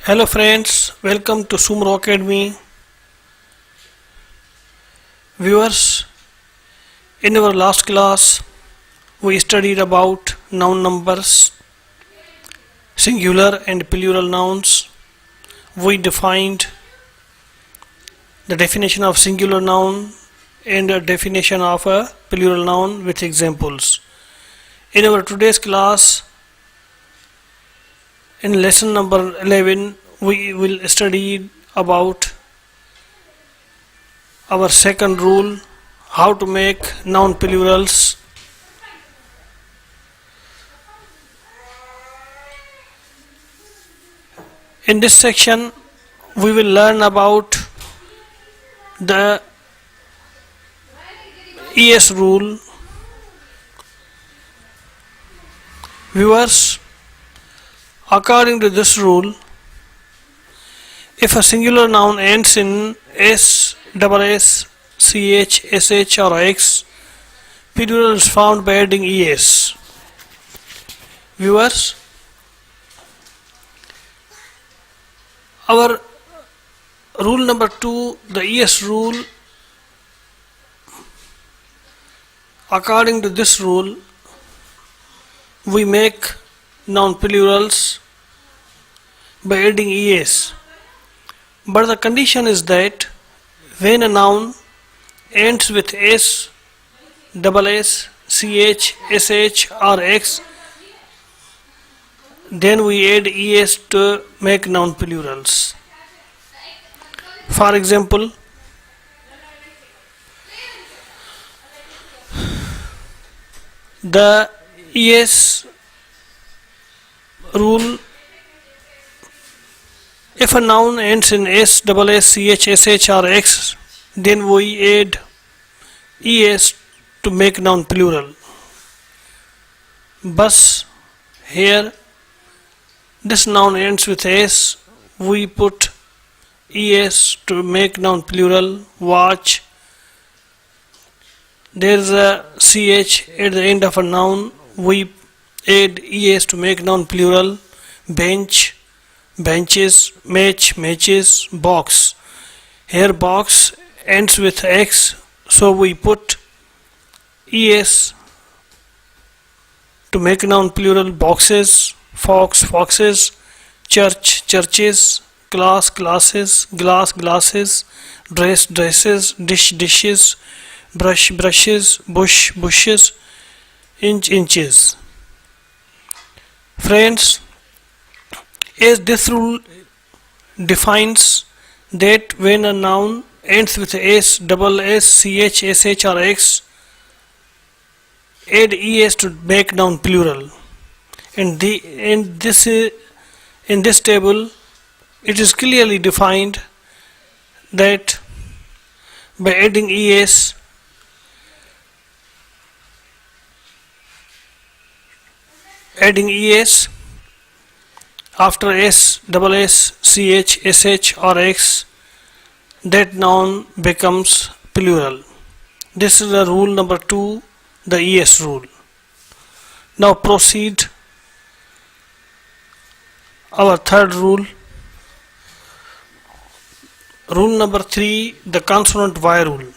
Hello friends, welcome to Soomro Academy. Viewers, in our last class we studied about noun numbers, singular and plural nouns. We defined the definition of singular noun and a definition of a plural noun with examples. In our today's class, in lesson number 11, we will study about our second rule, how to make noun plurals. In this section, we will learn about the ES rule. Viewers, according to this rule, if a singular noun ends in S, SS, CH, SH or X, plural is found by adding ES. Viewers, our rule number 2, the ES rule, according to this rule, we make noun plurals by adding ES. But the condition is that when a noun ends with S, SS, CH, SH or X, then we add ES to make noun plurals. For example, the ES rule, if a noun ends in S, SS, CH, SH or X, then we add ES to make noun plural. But here this noun ends with S, we put ES to make noun plural. Watch, there is a CH at the end of a noun, we add ES to make noun plural. Bench, benches, match, matches, box. Here box ends with X, so we put ES to make noun plural. Boxes, fox, foxes, church, churches, class, classes, glass, glasses, dress, dresses, dish, dishes, brush, brushes, bush, bushes, inch, inches. Friends, as this rule defines that when a noun ends with S, SS, CH, SH or X, add ES to make noun plural. In this table, it is clearly defined that by adding ES, after S, SS, CH, SH or X, that noun becomes plural. This is the rule number 2, the ES rule. Now proceed our third rule. Rule number 3, the consonant Y rule.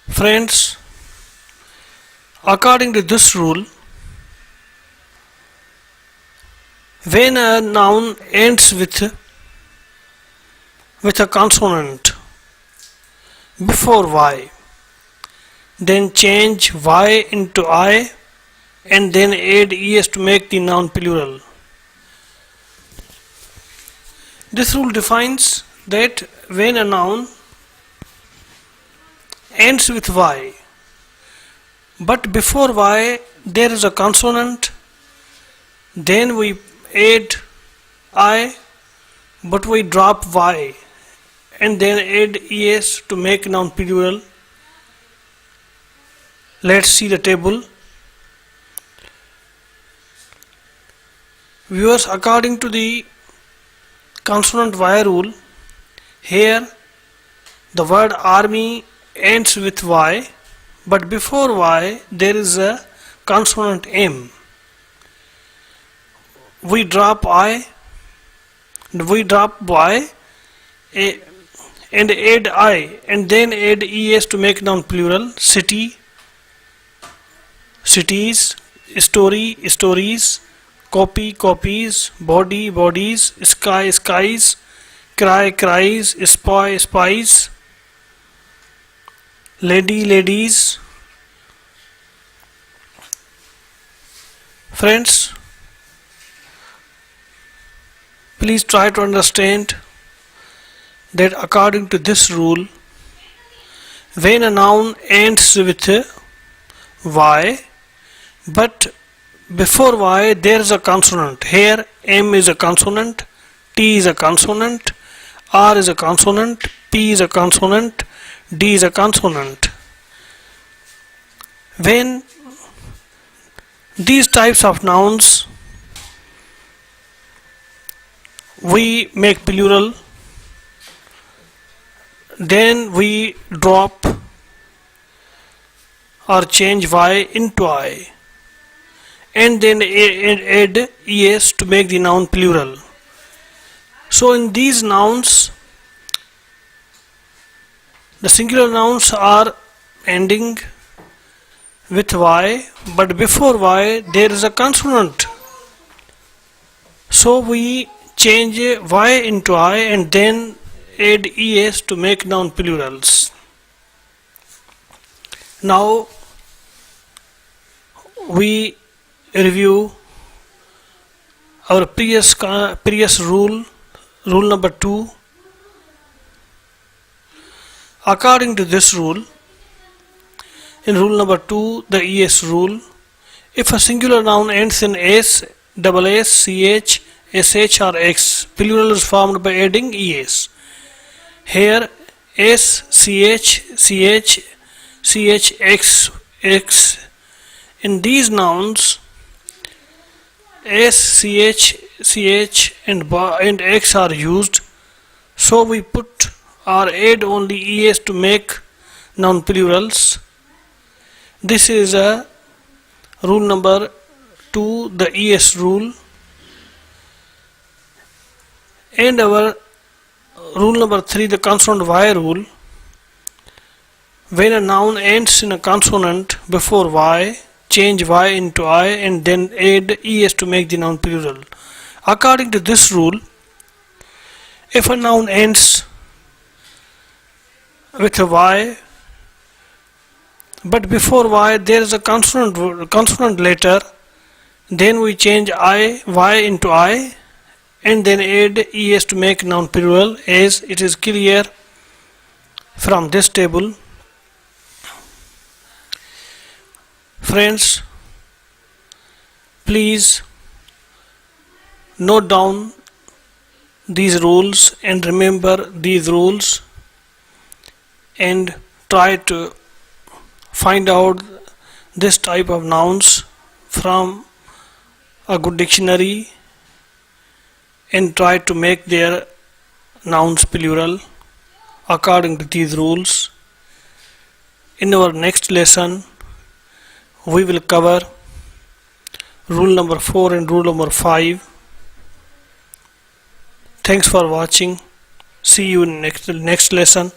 Friends, according to this rule, when a noun ends with a consonant before Y, then change Y into I and then add ES to make the noun plural. This rule defines that when a noun ends with Y, but before Y there is a consonant, then we add I, but we drop Y and then add ES to make noun plural. Let's see the table. Viewers, according to the consonant Y rule, here the word army ends with Y, but before Y there is a consonant M. we drop I, and add I, and then add es to make noun plural. City, cities, story, stories, copy, copies, body, bodies, sky, skies, cry, cries, spy, spies, lady, ladies. Friends, please try to understand that according to this rule, when a noun ends with y, but before y there is a consonant. Here M is a consonant, T is a consonant, R is a consonant, P is a consonant, D is a consonant. When these types of nouns we make plural, then we drop or change y into I, and then add es to make the noun plural. So in these nouns, the singular nouns are ending with y, but before y there is a consonant. So we change y into I and then add es to make noun plurals. Now we review our previous rule number 2. According to this rule, in rule number 2, the es rule, if a singular noun ends in s, double s, ch, sh or x, plural is formed by adding es. Here s, ch, x, in these nouns s, ch, and x are used, so we put or add only es to make noun plurals. This is a rule number 2, the es rule. And our rule number 3, the consonant y rule. When a noun ends in a consonant before y, change y into I and then add es to make the noun plural. According to this rule, if a noun ends with a y, but before y there is a consonant letter, then we change y into I and then add es to make noun plural, as it is clear from this table. Friends, please note down these rules and remember these rules and try to find out this type of nouns from a good dictionary and try to make their nouns plural according to these rules. In our next lesson, we will cover rule number 4 and rule number 5. Thanks for watching. See you in next lesson.